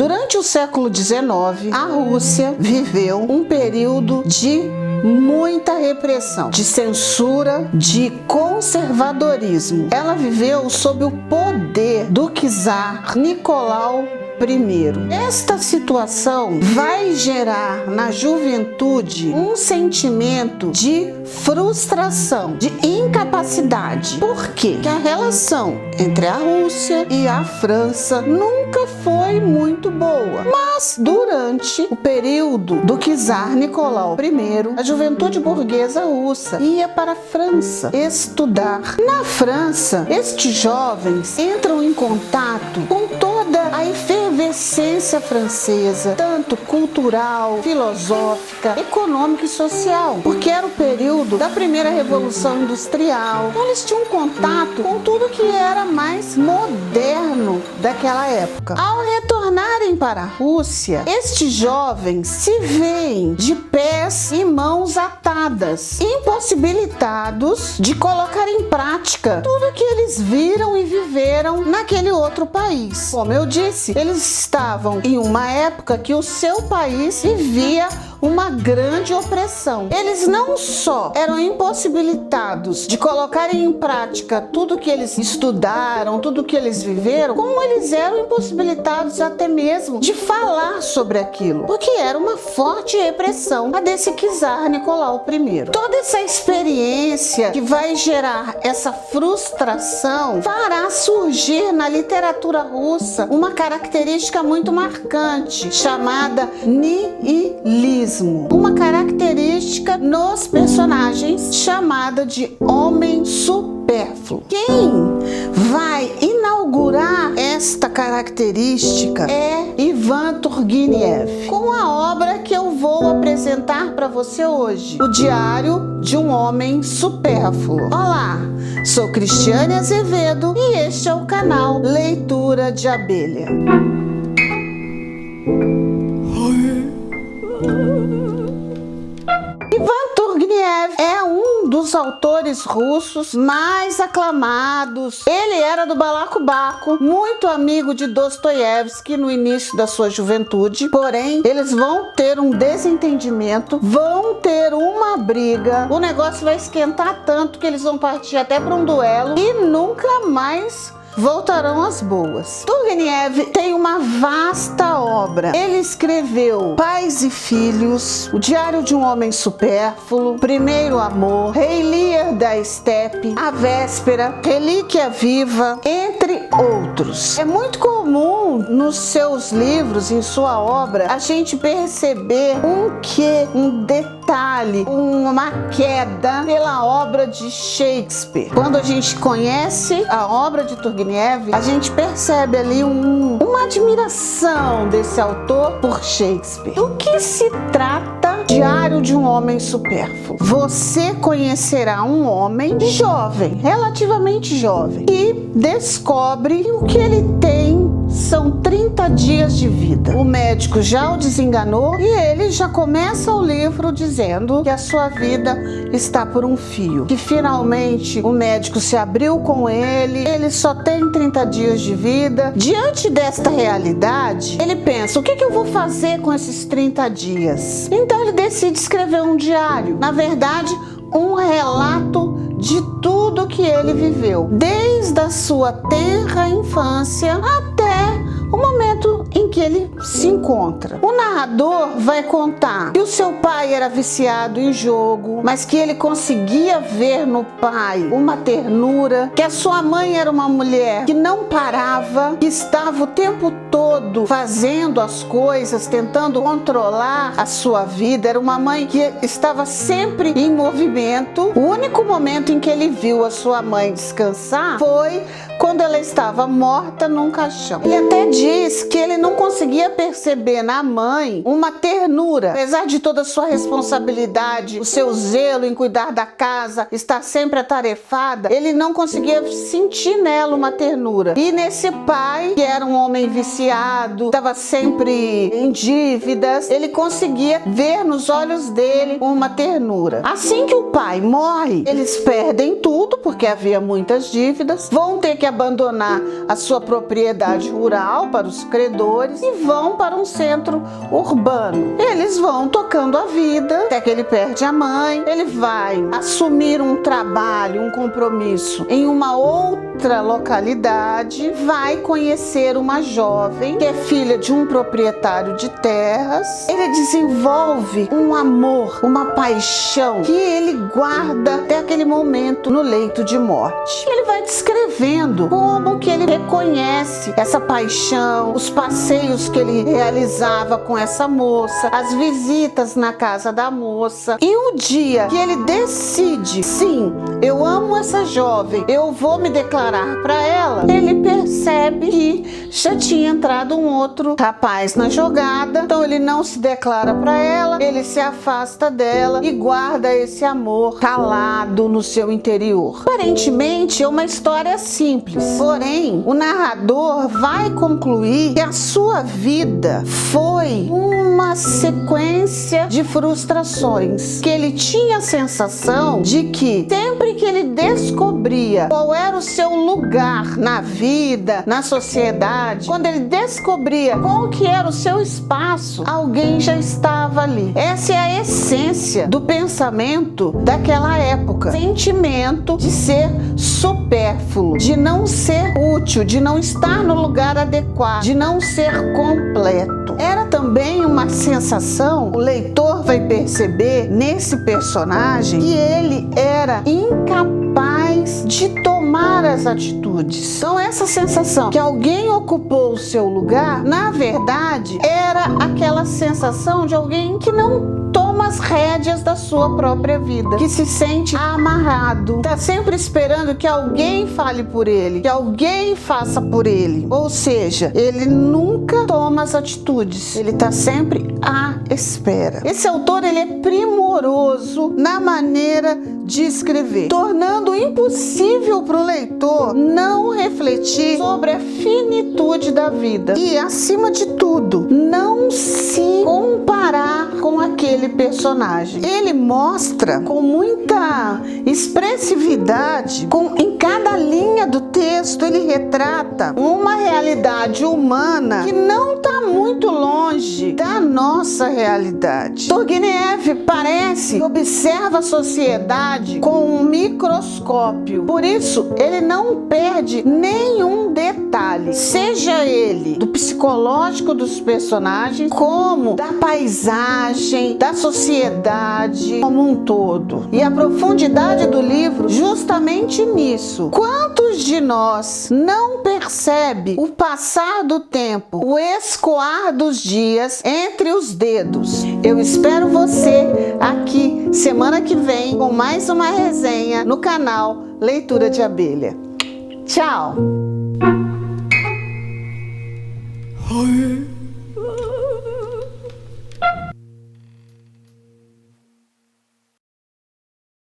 Durante o século XIX, a Rússia viveu um período de muita repressão, de censura, de conservadorismo. Ela viveu sob o poder do czar Nicolau I. Esta situação vai gerar na juventude um sentimento de frustração, de incapacidade. Por quê? Porque a relação entre a Rússia e a França nunca foi muito boa. Mas durante o período do czar Nicolau I, a juventude burguesa russa ia para a França estudar. Na França, estes jovens entram em contato com toda a efervescência francesa, tanto cultural, filosófica, econômica e social, porque era o período da primeira revolução industrial. Então eles tinham contato com tudo que era mais moderno daquela época. Ao retornarem para a Rússia, estes jovens se veem de pés e mãos atadas, impossibilitados de colocar em prática tudo que eles viram e viveram naquele outro país. Como eu disse, eles estavam em uma época que o seu país vivia uma grande opressão. Eles não só eram impossibilitados de colocarem em prática tudo que eles estudaram, tudo que eles viveram, como eles eram impossibilitados até mesmo de falar sobre aquilo, porque era uma forte repressão a desse czar Nicolau I. Toda essa experiência que vai gerar essa frustração fará surgir na literatura russa uma característica muito marcante, chamada niilismo. Uma característica nos personagens chamada de homem supérfluo. Quem vai inaugurar esta característica é Ivan Turgenev, com a obra que eu vou apresentar para você hoje, O Diário de um Homem Supérfluo. Olá, sou Cristiane Azevedo e este é o canal Leitura de Abelha. Ivan Turgenev é um dos autores russos mais aclamados. Ele era do balacobaco, muito amigo de Dostoiévski no início da sua juventude. Porém, eles vão ter um desentendimento, vão ter uma briga. O negócio vai esquentar tanto que eles vão partir até para um duelo e nunca mais voltarão às boas. Turgenev tem uma vasta obra. Ele escreveu Pais e Filhos, O Diário de um Homem Supérfluo, Primeiro Amor, Rei Lear da Estepe, A Véspera, Relíquia Viva, entre outros. É muito comum nos seus livros, em sua obra, a gente perceber um detalhe, uma queda pela obra de Shakespeare. Quando a gente conhece a obra de Turgenev, a gente percebe ali uma admiração desse autor por Shakespeare. Do que se trata Diário de um Homem Supérfluo? Você conhecerá um homem jovem, relativamente jovem, que descobre que o que ele tem são 30 dias de vida. O médico já o desenganou e ele já começa o livro dizendo que a sua vida está por um fio, que finalmente o médico se abriu com ele só tem 30 dias de vida. Diante desta realidade, ele pensa, o que eu vou fazer com esses 30 dias? Então ele decide escrever um diário, na verdade, um relato de tudo que ele viveu, desde a sua tenra infância até o momento em que ele se encontra. O narrador vai contar que o seu pai era viciado em jogo, mas que ele conseguia ver no pai uma ternura, que a sua mãe era uma mulher que não parava, que estava o tempo todo fazendo as coisas, tentando controlar a sua vida. Era uma mãe que estava sempre em movimento. O único momento em que ele viu a sua mãe descansar foi quando ela estava morta num caixão. Ele até diz que ele não conseguia perceber na mãe uma ternura, apesar de toda a sua responsabilidade, o seu zelo em cuidar da casa, estar sempre atarefada, ele não conseguia sentir nela uma ternura. E nesse pai, que era um homem viciado, estava sempre em dívidas, ele conseguia ver nos olhos dele uma ternura. Assim que o pai morre, eles perdem tudo, porque havia muitas dívidas, vão ter que abandonar a sua propriedade rural para os credores trabalhadores e vão para um centro urbano. Eles vão tocando a vida até que ele perde a mãe. Ele vai assumir um trabalho, um compromisso em uma outra localidade, vai conhecer uma jovem que é filha de um proprietário de terras. Ele desenvolve um amor, uma paixão que ele guarda até aquele momento no leito de morte. Ele vai descrevendo como que ele reconhece essa paixão, os passeios que ele realizava com essa moça, as visitas na casa da moça. E o dia que ele decide, sim, eu amo essa jovem, eu vou me declarar para ela, ele percebe que já tinha entrado um outro rapaz na jogada, então ele não se declara para ela, ele se afasta dela e guarda esse amor calado no seu interior. Aparentemente é uma história simples, porém o narrador vai concluir que a sua vida foi uma sequência de frustrações, que ele tinha a sensação de que sempre que ele descobria qual era o seu lugar na vida, na sociedade, quando ele descobria qual que era o seu espaço, alguém já estava ali. Essa é a essência do pensamento daquela época. Sentimento de ser supérfluo, de não ser útil, de não estar no lugar adequado, de não ser completo. Era também uma sensação, o leitor vai perceber nesse personagem que ele era incapaz de tomar as atitudes. Então essa sensação que alguém ocupou o seu lugar, na verdade, era aquela sensação de alguém que não toma as rédeas da sua própria vida, que se sente amarrado, está sempre esperando que alguém fale por ele, que alguém faça por ele. Ou seja, ele nunca toma as atitudes, ele está sempre à espera. Esse autor, ele é primoroso na maneira de escrever, tornando impossível para o leitor não refletir sobre a finitude da vida e, acima de tudo, não se comparar com aquele personagem. Ele mostra com muita expressividade, em cada linha do texto, ele retrata uma realidade humana que não está muito longe da nossa realidade. Turgenev parece que observa a sociedade com um microscópio, por isso ele não perde nenhum detalhe, seja ele do psicológico dos personagens, como da paisagem, da sociedade como um todo. E a profundidade do livro justamente nisso. Quantos de nós não percebe o passar do tempo, o escoar dos dias entre os dedos? Eu espero você aqui semana que vem com mais uma resenha no canal Leitura de Abelha. Tchau!